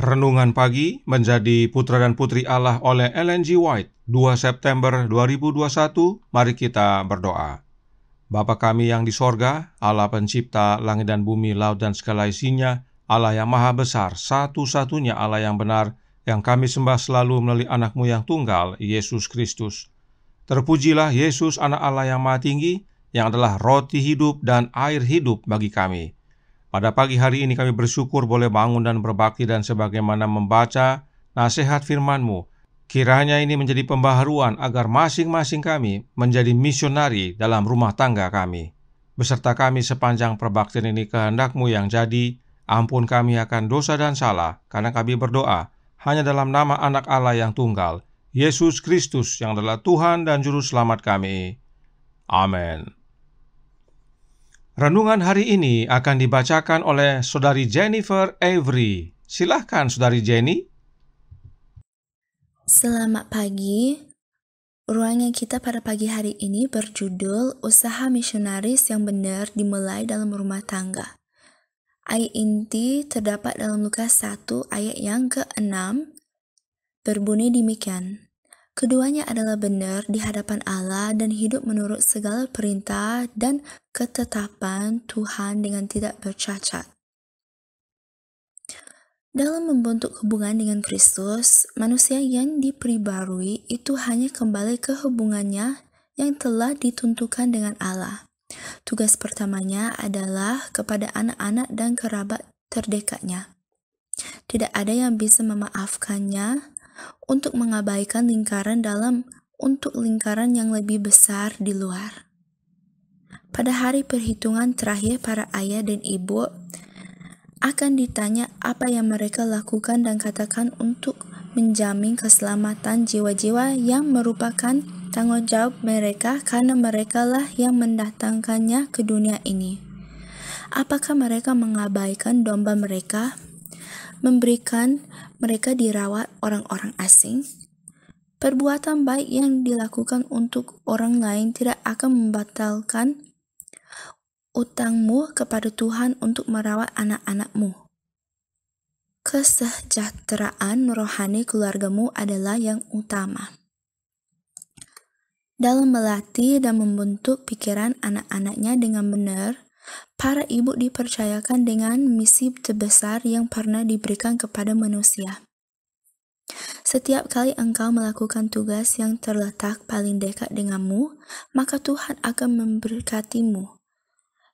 Renungan Pagi Menjadi Putra dan Putri Allah oleh Ellen G. White, 2 September 2021. Mari kita berdoa. Bapa kami yang di sorga, Allah pencipta langit dan bumi, laut dan segala isinya, Allah yang maha besar, satu-satunya Allah yang benar, yang kami sembah selalu melalui anak-Mu yang tunggal, Yesus Kristus. Terpujilah Yesus, anak Allah yang maha tinggi, yang adalah roti hidup dan air hidup bagi kami. Pada pagi hari ini kami bersyukur boleh bangun dan berbakti dan sebagaimana membaca nasihat firman-Mu. Kiranya ini menjadi pembaharuan agar masing-masing kami menjadi misionari dalam rumah tangga kami. Beserta kami sepanjang perbaktian ini kehendak-Mu yang jadi, ampun kami akan dosa dan salah, karena kami berdoa hanya dalam nama anak Allah yang tunggal, Yesus Kristus yang adalah Tuhan dan Juru Selamat kami. Amin. Renungan hari ini akan dibacakan oleh Saudari Jennifer Avery. Silahkan Saudari Jenny. Selamat pagi. Ruangan kita pada pagi hari ini berjudul Usaha Misionaris yang Benar Dimulai dalam Rumah Tangga. Ayat inti terdapat dalam Lukas 1 ayat yang ke-6, berbunyi demikian. Keduanya adalah benar di hadapan Allah dan hidup menurut segala perintah dan ketetapan Tuhan dengan tidak bercacat. Dalam membentuk hubungan dengan Kristus, manusia yang diperbarui itu hanya kembali ke hubungannya yang telah ditentukan dengan Allah. Tugas pertamanya adalah kepada anak-anak dan kerabat terdekatnya. Tidak ada yang bisa memaafkannya untuk mengabaikan lingkaran dalam untuk lingkaran yang lebih besar di luar. Pada hari perhitungan terakhir, para ayah dan ibu akan ditanya apa yang mereka lakukan dan katakan untuk menjamin keselamatan jiwa-jiwa yang merupakan tanggung jawab mereka karena merekalah yang mendatangkannya ke dunia ini. Apakah mereka mengabaikan domba mereka, memberikan mereka dirawat orang-orang asing? Perbuatan baik yang dilakukan untuk orang lain tidak akan membatalkan utangmu kepada Tuhan untuk merawat anak-anakmu. Kesejahteraan rohani keluargamu adalah yang utama. Dalam melatih dan membentuk pikiran anak-anaknya dengan benar, para ibu dipercayakan dengan misi terbesar yang pernah diberikan kepada manusia. Setiap kali engkau melakukan tugas yang terletak paling dekat denganmu, maka Tuhan akan memberkatimu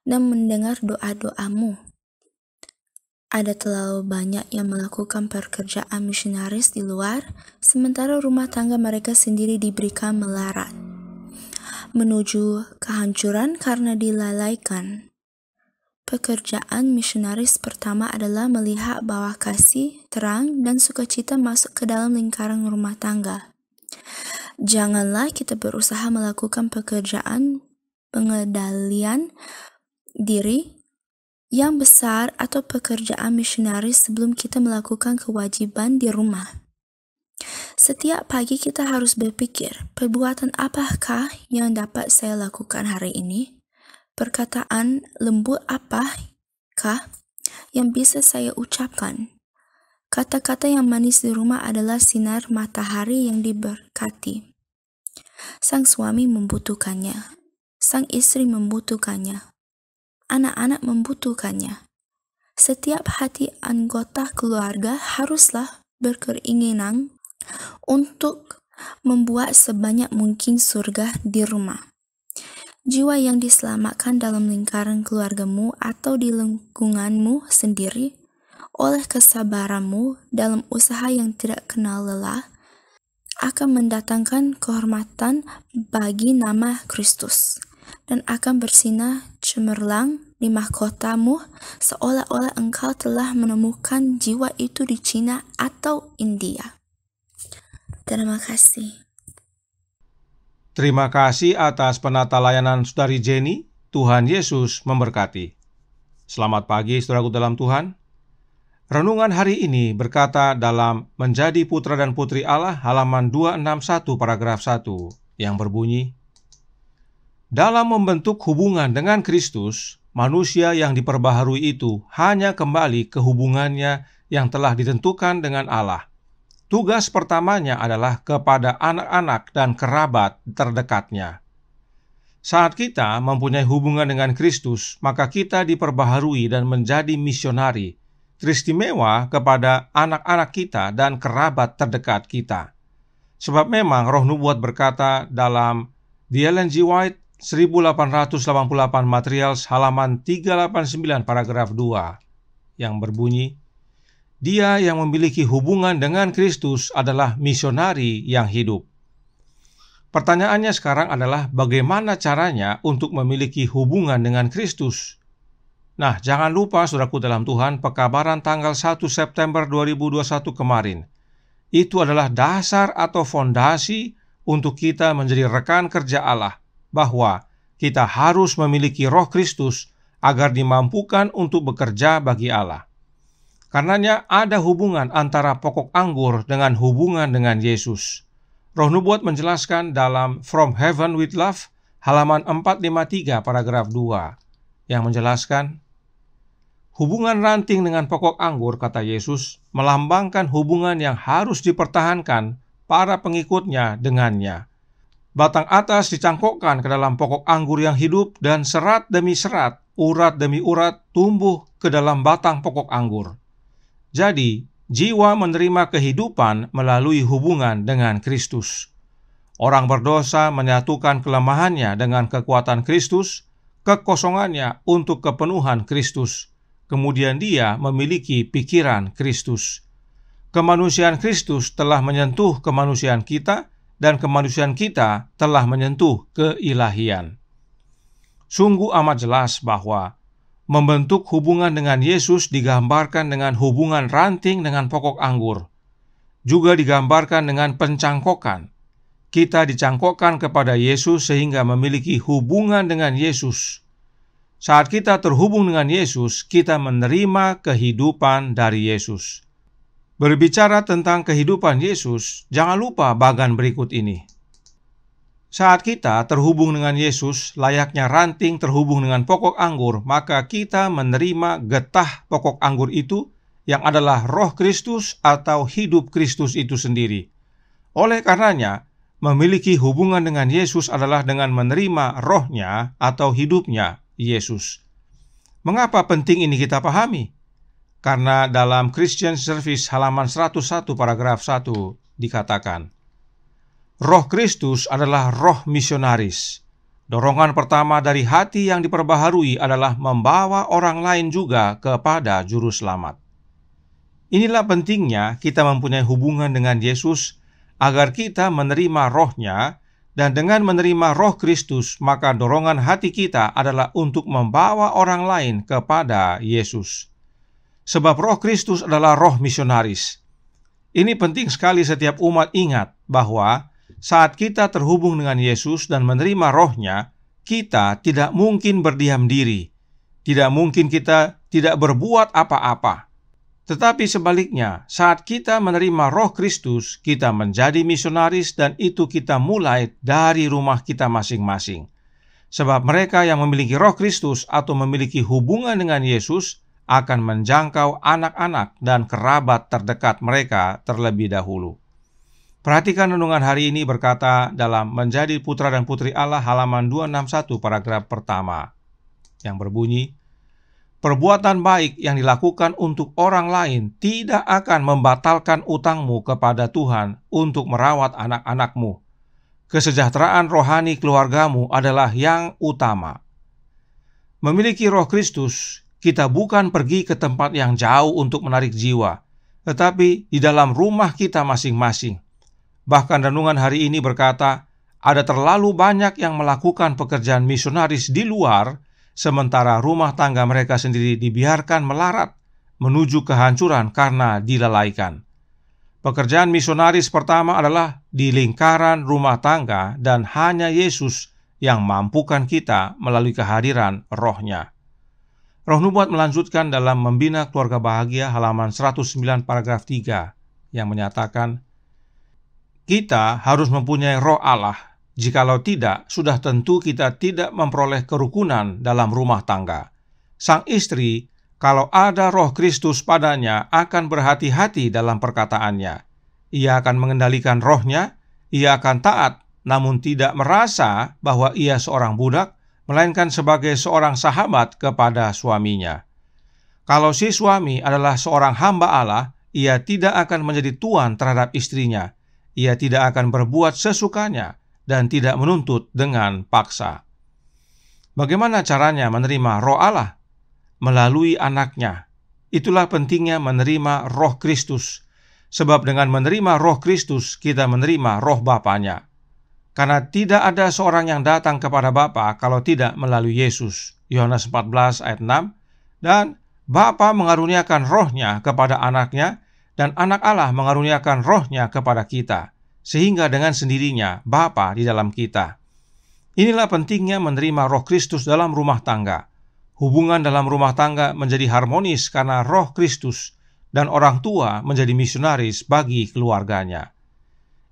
dan mendengar doa-doamu. Ada terlalu banyak yang melakukan pekerjaan misionaris di luar, sementara rumah tangga mereka sendiri diberikan melarat, menuju kehancuran karena dilalaikan. Pekerjaan misionaris pertama adalah melihat bahwa kasih, terang, dan sukacita masuk ke dalam lingkaran rumah tangga. Janganlah kita berusaha melakukan pekerjaan pengendalian diri yang besar atau pekerjaan misionaris sebelum kita melakukan kewajiban di rumah. Setiap pagi kita harus berpikir, perbuatan apakah yang dapat saya lakukan hari ini? Perkataan lembut apakah yang bisa saya ucapkan? Kata-kata yang manis di rumah adalah sinar matahari yang diberkati. Sang suami membutuhkannya, sang istri membutuhkannya, anak-anak membutuhkannya. Setiap hati anggota keluarga haruslah berkeinginan untuk membuat sebanyak mungkin surga di rumah. Jiwa yang diselamatkan dalam lingkaran keluargamu atau di lingkunganmu sendiri oleh kesabaranmu dalam usaha yang tidak kenal lelah akan mendatangkan kehormatan bagi nama Kristus dan akan bersinar cemerlang di mahkotamu seolah-olah engkau telah menemukan jiwa itu di Cina atau India. Terima kasih. Terima kasih atas penata layanan Saudari Jenny. Tuhan Yesus memberkati. Selamat pagi saudaraku dalam Tuhan. Renungan hari ini berkata dalam Menjadi Putra dan Putri Allah halaman 261 paragraf 1 yang berbunyi, dalam membentuk hubungan dengan Kristus, manusia yang diperbaharui itu hanya kembali ke hubungannya yang telah ditentukan dengan Allah. Tugas pertamanya adalah kepada anak-anak dan kerabat terdekatnya. Saat kita mempunyai hubungan dengan Kristus, maka kita diperbaharui dan menjadi misionari, teristimewa kepada anak-anak kita dan kerabat terdekat kita. Sebab memang Roh Nubuat berkata dalam The Ellen G. White 1888 Materials halaman 389 paragraf 2 yang berbunyi, "Dia yang memiliki hubungan dengan Kristus adalah misionari yang hidup." Pertanyaannya sekarang adalah bagaimana caranya untuk memiliki hubungan dengan Kristus? Nah, jangan lupa saudaraku dalam Tuhan, pekabaran tanggal 1 September 2021 kemarin. Itu adalah dasar atau fondasi untuk kita menjadi rekan kerja Allah, bahwa kita harus memiliki Roh Kristus agar dimampukan untuk bekerja bagi Allah. Karenanya ada hubungan antara pokok anggur dengan hubungan dengan Yesus. Roh Nubuat menjelaskan dalam From Heaven with Love halaman 453 paragraf 2 yang menjelaskan, hubungan ranting dengan pokok anggur, kata Yesus, melambangkan hubungan yang harus dipertahankan para pengikutnya dengannya. Batang atas dicangkokkan ke dalam pokok anggur yang hidup dan serat demi serat, urat demi urat tumbuh ke dalam batang pokok anggur. Jadi, jiwa menerima kehidupan melalui hubungan dengan Kristus. Orang berdosa menyatukan kelemahannya dengan kekuatan Kristus, kekosongannya untuk kepenuhan Kristus. Kemudian dia memiliki pikiran Kristus. Kemanusiaan Kristus telah menyentuh kemanusiaan kita, dan kemanusiaan kita telah menyentuh keilahian. Sungguh amat jelas bahwa membentuk hubungan dengan Yesus digambarkan dengan hubungan ranting dengan pokok anggur. Juga digambarkan dengan pencangkokan. Kita dicangkokkan kepada Yesus sehingga memiliki hubungan dengan Yesus. Saat kita terhubung dengan Yesus, kita menerima kehidupan dari Yesus. Berbicara tentang kehidupan Yesus, jangan lupa bagan berikut ini. Saat kita terhubung dengan Yesus, layaknya ranting terhubung dengan pokok anggur, maka kita menerima getah pokok anggur itu yang adalah Roh Kristus atau hidup Kristus itu sendiri. Oleh karenanya, memiliki hubungan dengan Yesus adalah dengan menerima rohnya atau hidupnya Yesus. Mengapa penting ini kita pahami? Karena dalam Christian Service halaman 101 paragraf 1 dikatakan, Roh Kristus adalah roh misionaris. Dorongan pertama dari hati yang diperbaharui adalah membawa orang lain juga kepada juru selamat. Inilah pentingnya kita mempunyai hubungan dengan Yesus agar kita menerima rohnya, dan dengan menerima Roh Kristus, maka dorongan hati kita adalah untuk membawa orang lain kepada Yesus. Sebab Roh Kristus adalah roh misionaris. Ini penting sekali setiap umat ingat bahwa saat kita terhubung dengan Yesus dan menerima rohnya, kita tidak mungkin berdiam diri. Tidak mungkin kita tidak berbuat apa-apa. Tetapi sebaliknya, saat kita menerima Roh Kristus, kita menjadi misionaris, dan itu kita mulai dari rumah kita masing-masing. Sebab mereka yang memiliki Roh Kristus atau memiliki hubungan dengan Yesus akan menjangkau anak-anak dan kerabat terdekat mereka terlebih dahulu. Perhatikan renungan hari ini berkata dalam Menjadi Putra dan Putri Allah halaman 261 paragraf pertama yang berbunyi, perbuatan baik yang dilakukan untuk orang lain tidak akan membatalkan utangmu kepada Tuhan untuk merawat anak-anakmu. Kesejahteraan rohani keluargamu adalah yang utama. Memiliki Roh Kristus, kita bukan pergi ke tempat yang jauh untuk menarik jiwa, tetapi di dalam rumah kita masing-masing. Bahkan renungan hari ini berkata, ada terlalu banyak yang melakukan pekerjaan misionaris di luar, sementara rumah tangga mereka sendiri dibiarkan melarat menuju kehancuran karena dilalaikan. Pekerjaan misionaris pertama adalah di lingkaran rumah tangga, dan hanya Yesus yang mampukan kita melalui kehadiran rohnya. Roh Nubuat melanjutkan dalam Membina Keluarga Bahagia halaman 109 paragraf 3 yang menyatakan, kita harus mempunyai roh Allah. Jikalau tidak, sudah tentu kita tidak memperoleh kerukunan dalam rumah tangga. Sang istri Kalau ada Roh Kristus padanya, akan berhati-hati dalam perkataannya. Ia akan mengendalikan rohnya, ia akan taat, namun tidak merasa bahwa ia seorang budak, melainkan sebagai seorang sahabat kepada suaminya. Kalau si suami adalah seorang hamba Allah, ia tidak akan menjadi tuan terhadap istrinya. Ia tidak akan berbuat sesukanya dan tidak menuntut dengan paksa. Bagaimana caranya menerima Roh Allah? Melalui anaknya. Itulah pentingnya menerima Roh Kristus. Sebab dengan menerima Roh Kristus, kita menerima Roh Bapanya. Karena tidak ada seorang yang datang kepada Bapa kalau tidak melalui Yesus. Yohanes 14 ayat 6. Dan Bapa mengaruniakan rohnya kepada anaknya, dan anak Allah mengaruniakan rohnya kepada kita. Sehingga dengan sendirinya Bapa di dalam kita. Inilah pentingnya menerima Roh Kristus dalam rumah tangga. Hubungan dalam rumah tangga menjadi harmonis karena Roh Kristus, dan orang tua menjadi misionaris bagi keluarganya.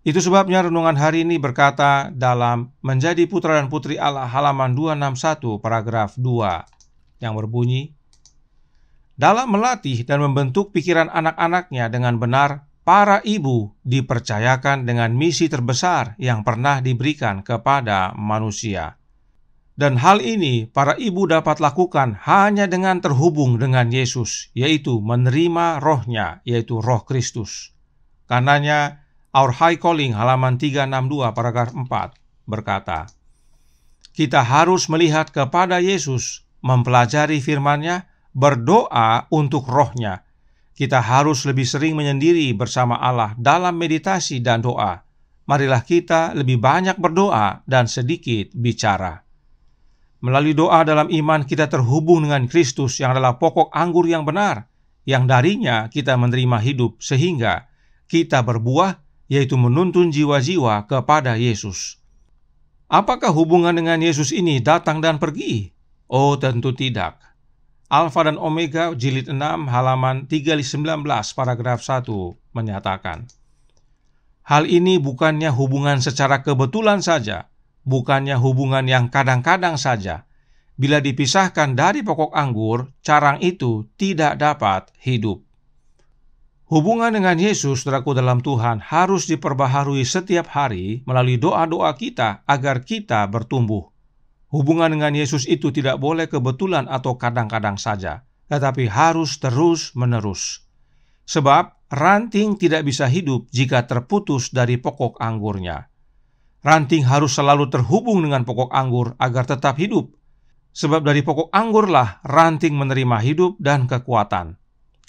Itu sebabnya renungan hari ini berkata dalam Menjadi Putra dan Putri Allah halaman 261 paragraf 2 yang berbunyi, dalam melatih dan membentuk pikiran anak-anaknya dengan benar, para ibu dipercayakan dengan misi terbesar yang pernah diberikan kepada manusia. Dan hal ini para ibu dapat lakukan hanya dengan terhubung dengan Yesus, yaitu menerima rohnya, yaitu Roh Kristus. Karenanya, Our High Calling halaman 362 paragraf 4 berkata, kita harus melihat kepada Yesus, mempelajari firman-Nya, berdoa untuk rohnya. Kita harus lebih sering menyendiri bersama Allah dalam meditasi dan doa. Marilah kita lebih banyak berdoa dan sedikit bicara. Melalui doa dalam iman kita terhubung dengan Kristus yang adalah pokok anggur yang benar, yang darinya kita menerima hidup sehingga kita berbuah, yaitu menuntun jiwa-jiwa kepada Yesus. Apakah hubungan dengan Yesus ini datang dan pergi? Oh, tentu tidak. Alfa dan Omega jilid 6 halaman 319 paragraf 1 menyatakan, hal ini bukannya hubungan secara kebetulan saja, bukannya hubungan yang kadang-kadang saja. Bila dipisahkan dari pokok anggur, carang itu tidak dapat hidup. Hubungan dengan Yesus, saudaraku dalam Tuhan, harus diperbaharui setiap hari melalui doa-doa kita agar kita bertumbuh. Hubungan dengan Yesus itu tidak boleh kebetulan atau kadang-kadang saja, tetapi harus terus-menerus. Sebab ranting tidak bisa hidup jika terputus dari pokok anggurnya. Ranting harus selalu terhubung dengan pokok anggur agar tetap hidup. Sebab dari pokok anggurlah ranting menerima hidup dan kekuatan.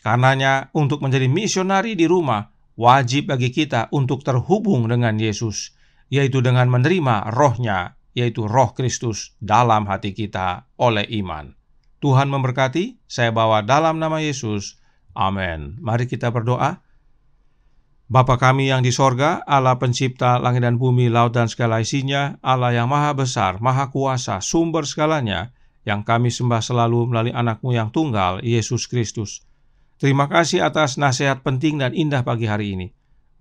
Karenanya, untuk menjadi misionari di rumah, wajib bagi kita untuk terhubung dengan Yesus, yaitu dengan menerima rohnya, yaitu Roh Kristus dalam hati kita oleh iman. Tuhan memberkati, saya bawa dalam nama Yesus. Amin. Mari kita berdoa. Bapa kami yang di sorga, Allah pencipta langit dan bumi, laut dan segala isinya, Allah yang maha besar, maha kuasa, sumber segalanya, yang kami sembah selalu melalui anak-Mu yang tunggal, Yesus Kristus. Terima kasih atas nasihat penting dan indah pagi hari ini,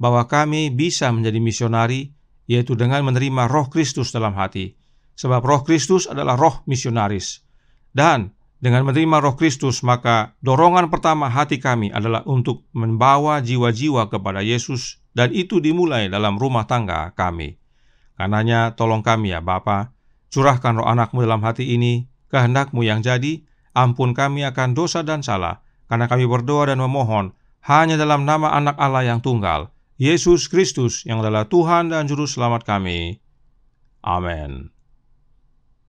bahwa kami bisa menjadi misionari, yaitu dengan menerima Roh Kristus dalam hati, sebab Roh Kristus adalah roh misionaris. Dan dengan menerima Roh Kristus, maka dorongan pertama hati kami adalah untuk membawa jiwa-jiwa kepada Yesus, dan itu dimulai dalam rumah tangga kami. Karenanya tolong kami ya Bapa, curahkan roh anak-Mu dalam hati ini, kehendak-Mu yang jadi, ampun kami akan dosa dan salah, karena kami berdoa dan memohon hanya dalam nama anak Allah yang tunggal, Yesus Kristus yang adalah Tuhan dan Juru Selamat kami. Amin.